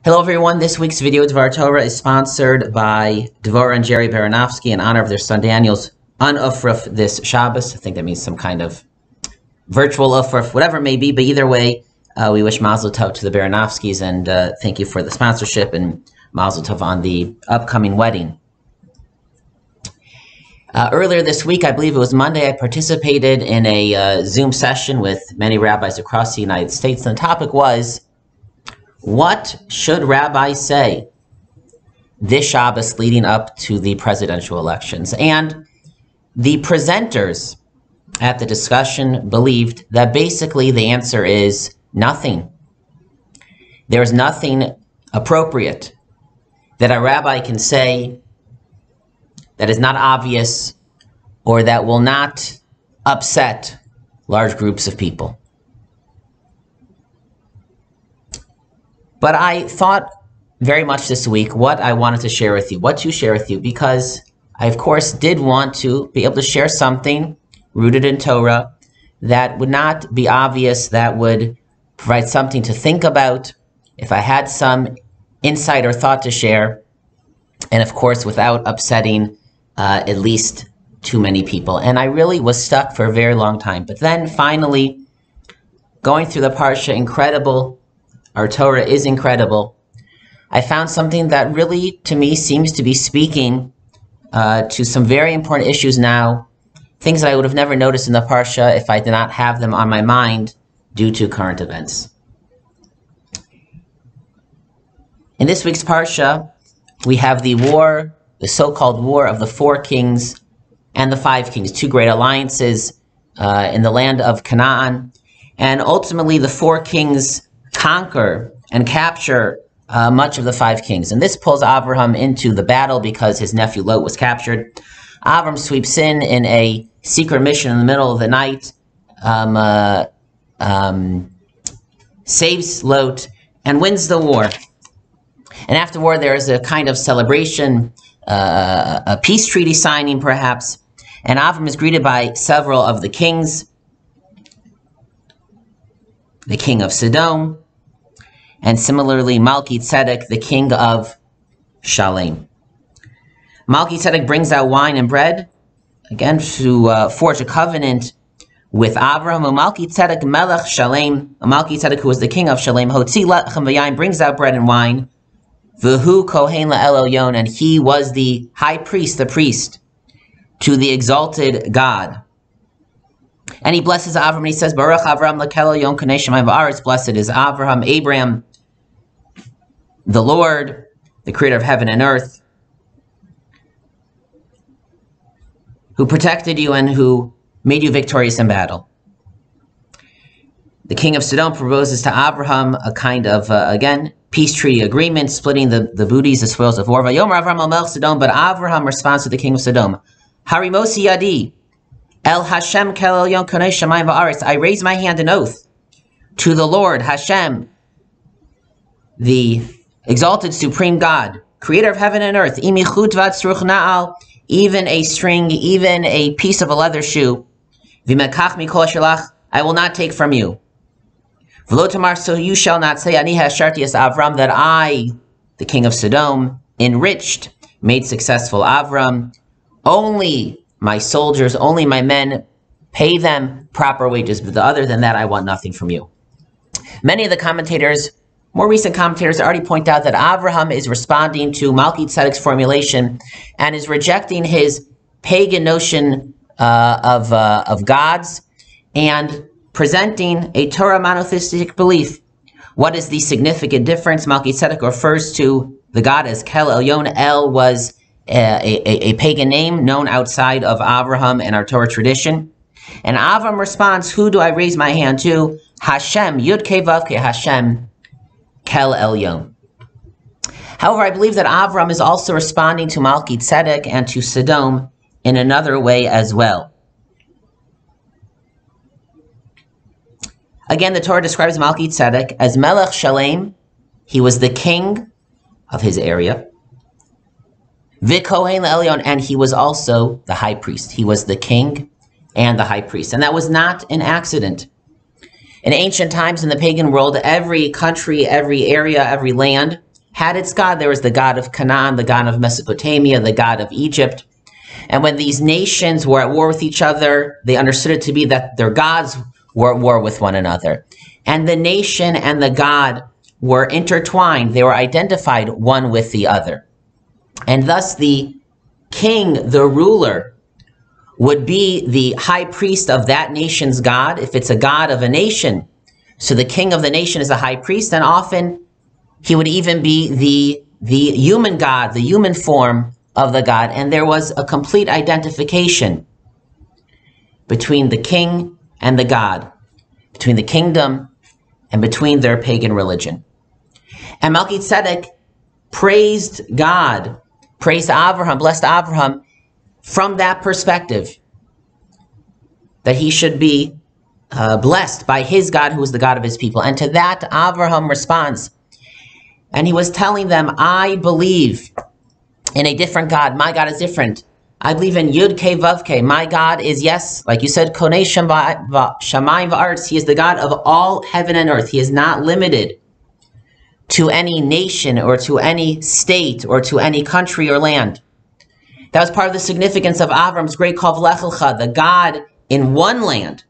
Hello everyone, this week's video Dvar Torah is sponsored by Dvar and Jerry Baranovsky in honor of their son Daniel's unufruf this Shabbos. I think that means some kind of virtual ufruf, whatever it may be, but either way, we wish Mazel Tov to the Baranovskys and thank you for the sponsorship and Mazel Tov on the upcoming wedding. Earlier this week, I believe it was Monday, I participated in a Zoom session with many rabbis across the United States, and the topic was, what should rabbis say this Shabbos leading up to the presidential elections? And the presenters at the discussion believed that basically the answer is nothing. There's nothing appropriate that a rabbi can say that is not obvious or that will not upset large groups of people. But I thought very much this week what I wanted to share with you, because I, of course, did want to be able to share something rooted in Torah that would not be obvious, that would provide something to think about if I had some insight or thought to share, and of course, without upsetting at least too many people. And I really was stuck for a very long time. But then finally, going through the Parshat, incredible. Our Torah is incredible. I found something that really, to me, seems to be speaking to some very important issues now, things that I would have never noticed in the Parsha if I did not have them on my mind due to current events. In this week's Parsha, we have the war, the so-called war of the 4 kings and the 5 kings, 2 great alliances in the land of Canaan. And ultimately, the 4 kings conquer and capture much of the 5 kings. And this pulls Avraham into the battle because his nephew Lot was captured. Avram sweeps in a secret mission in the middle of the night, saves Lot, and wins the war. And after war, there is a kind of celebration, a peace treaty signing perhaps, and Avram is greeted by several of the kings, the king of Sodom, and similarly Malki Tzedek, the king of Shalem. Malki Tzedek brings out wine and bread, again to forge a covenant with Avraham. Malki Tzedek Melech Shalem, Malki Tzedek, who was the king of Shalem, Hotzi Lechem V'yayin, brings out bread and wine. V'hu Kohen La'el Elyon, and he was the high priest, the priest to the exalted God. And he blesses Avram, and he says, Baruch Avram Lekel Elyon Kanei Shamayim V'aretz, blessed is Avraham, Abraham, the Lord, the creator of heaven and earth, who protected you and who made you victorious in battle. The king of Sodom proposes to Abraham a kind of, again, peace treaty agreement, splitting the booties, the spoils of war. Vayomer Avram al Melech Sodom, but Abraham responds to the king of Sodom, Harimosi Yadi, El Hashem Kel Elyon Kanei Shamayim V'aretz, I raise my hand in oath to the Lord, Hashem, the exalted supreme God, creator of heaven and earth, even a string, even a piece of a leather shoe, I will not take from you. So you shall not say, Avram, that I, the king of Sodom, enriched, made successful Avram. Only my soldiers, only my men, pay them proper wages, but other than that, I want nothing from you. Many of the commentators, more recent commentators, already point out that Avraham is responding to Malki Tzedek's formulation and is rejecting his pagan notion of gods and presenting a Torah monotheistic belief. What is the significant difference? Malki Tzedek refers to the god as Kel Elyon. El was a pagan name known outside of Avraham and our Torah tradition. And Avram responds, who do I raise my hand to? Hashem, Yud Kei Vav Kei, Hashem, Kel Elyon. However, I believe that Avram is also responding to Malki Tzedek and to Sodom in another way as well. Again, the Torah describes Malki Tzedek as Melech Shalem. He was the king of his area. V'Kohen Le'elyon, and he was also the high priest. He was the king and the high priest. And that was not an accident. In ancient times in the pagan world, every country, every area, every land had its God. There was the God of Canaan, the God of Mesopotamia, the God of Egypt. And when these nations were at war with each other, they understood it to be that their gods were at war with one another. And the nation and the God were intertwined. They were identified one with the other. And thus the king, the ruler, would be the high priest of that nation's God. If it's a God of a nation, so the king of the nation is a high priest, and often he would even be the human God, the human form of the God. And there was a complete identification between the king and the God, between the kingdom and between their pagan religion. And Melchizedek praised God, praised Abraham, blessed Abraham from that perspective, that he should be blessed by his God, who is the God of his people. And to that, Abraham responds. And he was telling them, I believe in a different God. My God is different. I believe in Yud Ke Vav Ke. My God is, yes, like you said, Konei Shamayim V'Aretz. He is the God of all heaven and earth. He is not limited to any nation or to any state or to any country or land. That was part of the significance of Avram's great call of Lecha. The God in one land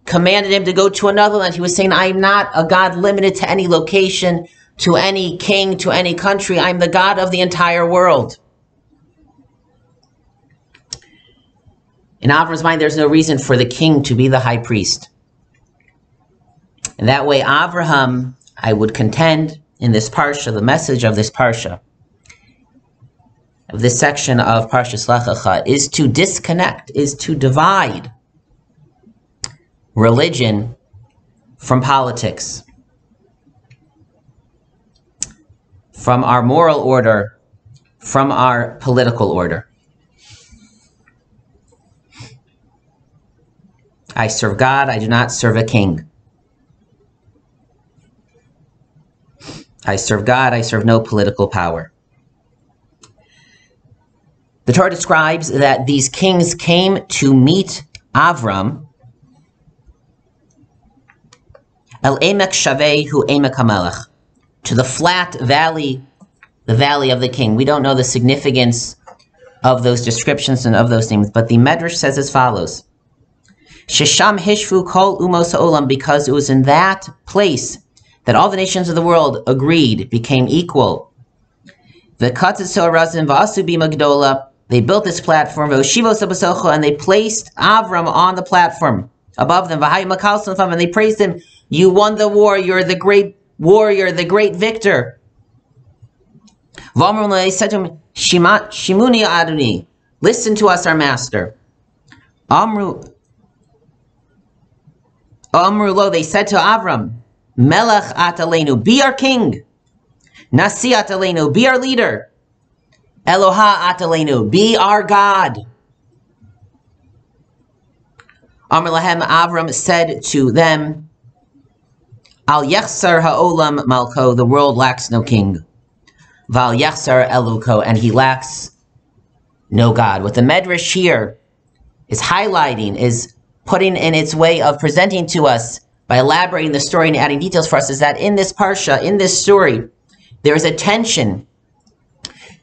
commanded him to go to another land. He was saying, I am not a God limited to any location, to any king, to any country. I'm the God of the entire world. In Avram's mind, there's no reason for the king to be the high priest. And that way, Avraham, I would contend in this parsha, the message of this parsha, of this section of Parshas Lecha, is to disconnect, is to divide religion from politics, from our moral order, from our political order. I serve God, I do not serve a king. I serve God, I serve no political power. The Torah describes that these kings came to meet Avram El Emek Shaveh Hu Emek HaMelech, to the flat valley, the valley of the king. We don't know the significance of those descriptions and of those names, but the Medrash says as follows. Shesham Hishvu Kol Umos Ha'olam, because it was in that place that all the nations of the world agreed, became equal. V'katzitzo Razim V'asu Bima Gdola, they built this platform, and they placed Avram on the platform above them, and they praised him. You won the war, you're the great warrior, the great victor. They said to him, Shimuni Adoni, listen to us, our master. Amru lo, they said to Avram, Melech Atalenu, be our king. Nasi Atalenu, be our leader. Eloha Atalenu, be our God. Amr Lahem, Avram said to them, Al Yechsar Ha'olam Malko, the world lacks no king. Val Yechsar Eluko, and he lacks no God. What the Medrash here is highlighting, is putting in its way of presenting to us, by elaborating the story and adding details for us, is that in this parsha, in this story, there is a tension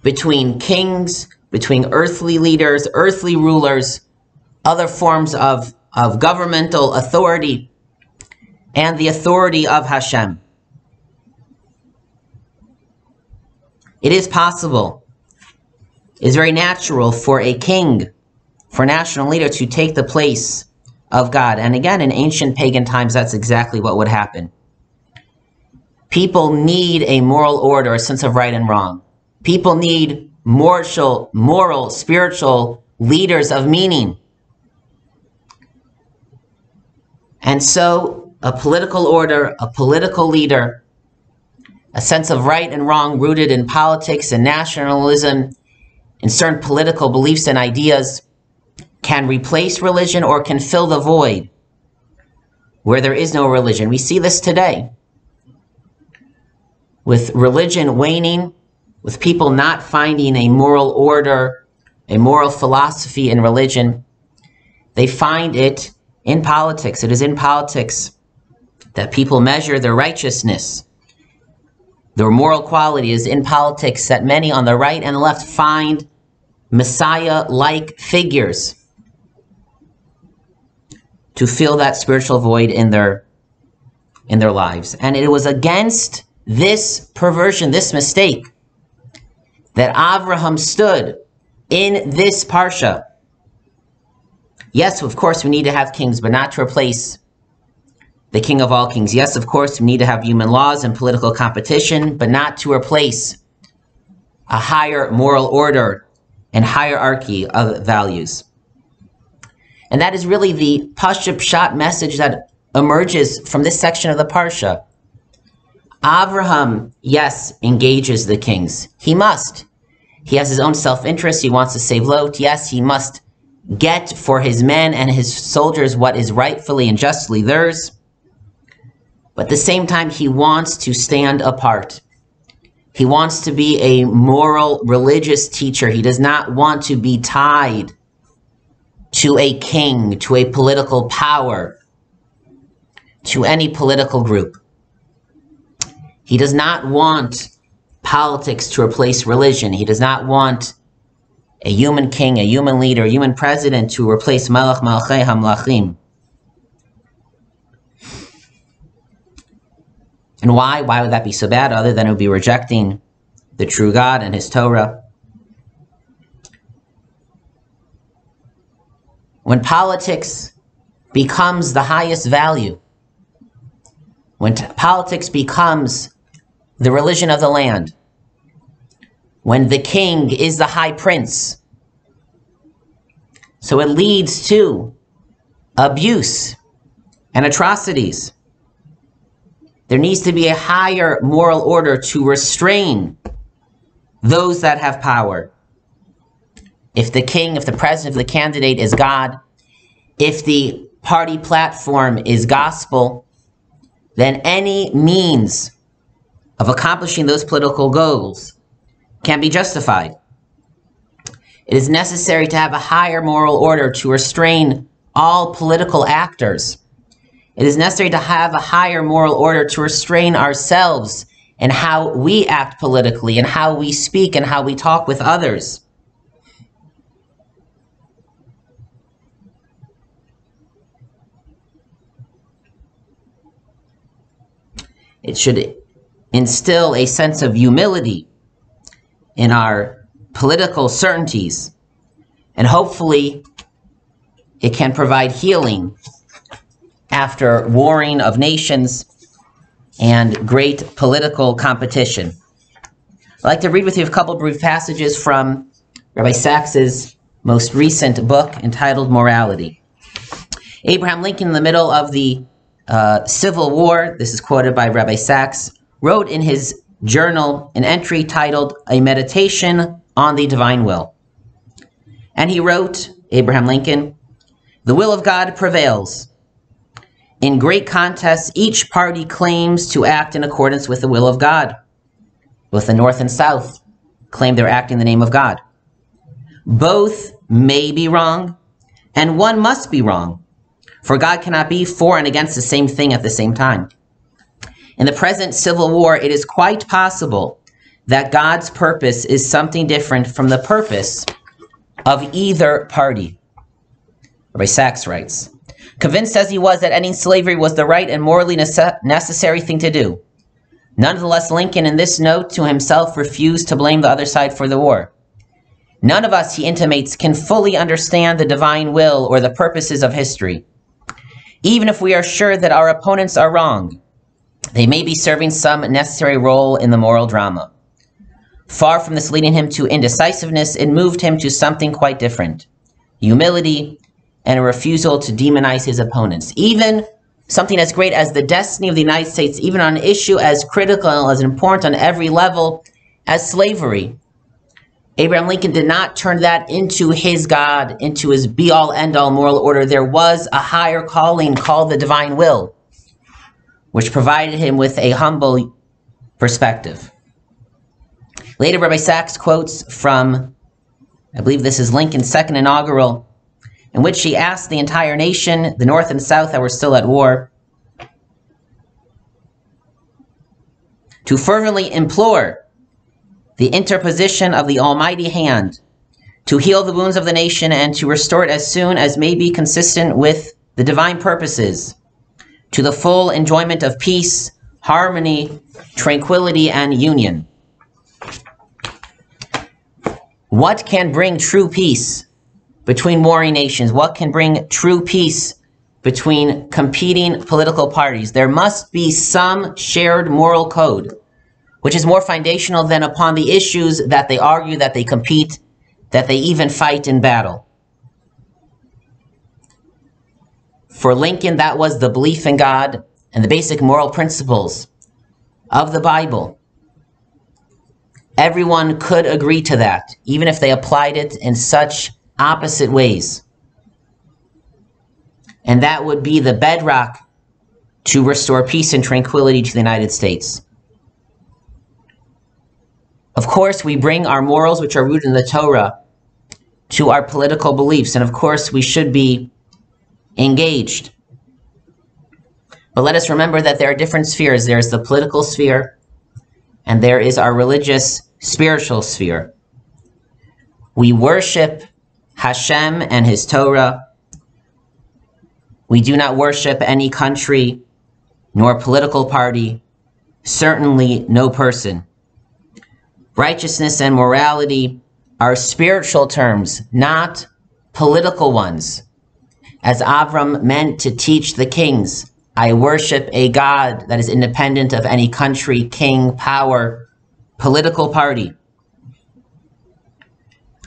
between kings, between earthly leaders, earthly rulers, other forms of governmental authority, and the authority of Hashem. It is possible, it is very natural for a king, for a national leader to take the place of God. And again, in ancient pagan times, that's exactly what would happen. People need a moral order, a sense of right and wrong. People need moral, spiritual leaders of meaning. And so, a political order, a political leader, a sense of right and wrong rooted in politics and nationalism, in certain political beliefs and ideas, can replace religion or can fill the void where there is no religion. We see this today. With religion waning, with people not finding a moral order, a moral philosophy in religion, they find it in politics. It is in politics that people measure their righteousness. the moral qualities in politics that many on the right and the left find Messiah-like figures to fill that spiritual void in their lives. And it was against this perversion, this mistake, that Avraham stood in this Parsha. Yes, of course, we need to have kings, but not to replace the King of all kings. Yes, of course, we need to have human laws and political competition, but not to replace a higher moral order and hierarchy of values. And that is really the Parshat message that emerges from this section of the Parsha. Avraham, yes, engages the kings. He must. He has his own self-interest. He wants to save Lot. Yes, he must get for his men and his soldiers what is rightfully and justly theirs. But at the same time, he wants to stand apart. He wants to be a moral, religious teacher. He does not want to be tied to a king, to a political power, to any political group. He does not want politics to replace religion. He does not want a human king, a human leader, a human president to replace Melech Malchei HaMelachim. And why? Why would that be so bad, other than it would be rejecting the true God and his Torah? When politics becomes the highest value, when politics becomes the religion of the land, when the king is the high prince, so it leads to abuse and atrocities. There needs to be a higher moral order to restrain those that have power. If the king, if the president, if the candidate is God, if the party platform is gospel, then any means of accomplishing those political goals can be justified. It is necessary to have a higher moral order to restrain all political actors. It is necessary to have a higher moral order to restrain ourselves and how we act politically and how we speak and how we talk with others. It should instill a sense of humility in our political certainties, and hopefully it can provide healing after warring of nations and great political competition. I'd like to read with you a couple brief passages from Rabbi Sacks's most recent book entitled Morality. Abraham Lincoln, in the middle of the Civil War, this is quoted by Rabbi Sacks, wrote in his journal an entry titled A Meditation on the Divine Will. And he wrote, Abraham Lincoln, "The will of God prevails. In great contests, each party claims to act in accordance with the will of God. Both the North and South claim they're acting in the name of God. Both may be wrong, and one must be wrong, for God cannot be for and against the same thing at the same time. In the present civil war, it is quite possible that God's purpose is something different from the purpose of either party." Rabbi Sacks writes, "Convinced as he was that ending slavery was the right and morally necessary thing to do, nonetheless Lincoln in this note to himself refused to blame the other side for the war. None of us, he intimates, can fully understand the divine will or the purposes of history. Even if we are sure that our opponents are wrong, they may be serving some necessary role in the moral drama. Far from this leading him to indecisiveness, it moved him to something quite different, humility and a refusal to demonize his opponents. Even something as great as the destiny of the United States, even on an issue as critical, as important on every level as slavery. Abraham Lincoln did not turn that into his God, into his be-all, end-all moral order. There was a higher calling called the divine will, which provided him with a humble perspective." Later, Rabbi Sacks quotes from, I believe this is Lincoln's second inaugural, in which he asked the entire nation, the North and South that were still at war, to fervently implore the interposition of the Almighty hand to heal the wounds of the nation and to restore it as soon as may be consistent with the divine purposes, to the full enjoyment of peace, harmony, tranquility, and union. What can bring true peace between warring nations? What can bring true peace between competing political parties? There must be some shared moral code, which is more foundational than upon the issues that they argue, that they compete, that they even fight in battle. For Lincoln, that was the belief in God and the basic moral principles of the Bible. Everyone could agree to that, even if they applied it in such opposite ways. And that would be the bedrock to restore peace and tranquility to the United States. Of course, we bring our morals, which are rooted in the Torah, to our political beliefs. And of course, we should be engaged. But let us remember that there are different spheres. There is the political sphere, and there is our religious, spiritual sphere. We worship Hashem and His Torah. We do not worship any country, nor political party, certainly no person. Righteousness and morality are spiritual terms, not political ones. As Avram meant to teach the kings, I worship a God that is independent of any country, king, power, political party.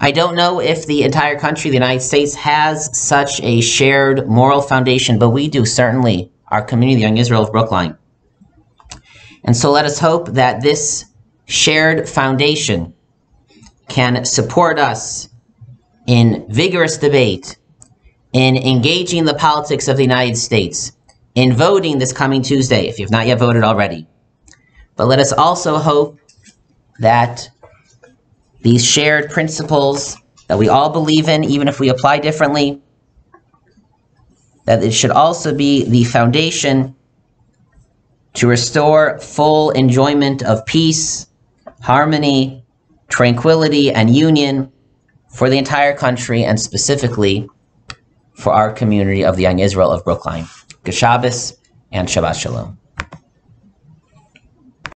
I don't know if the entire country, the United States, has such a shared moral foundation, but we do, certainly, our community, the Young Israel of Brookline. And so let us hope that this shared foundation can support us in vigorous debate, in engaging the politics of the United States, in voting this coming Tuesday, if you've not yet voted already. But let us also hope that these shared principles that we all believe in, even if we apply differently, that it should also be the foundation to restore full enjoyment of peace, harmony, tranquility, and union for the entire country, and specifically for our community of the Young Israel of Brookline. Good Shabbos and Shabbat Shalom.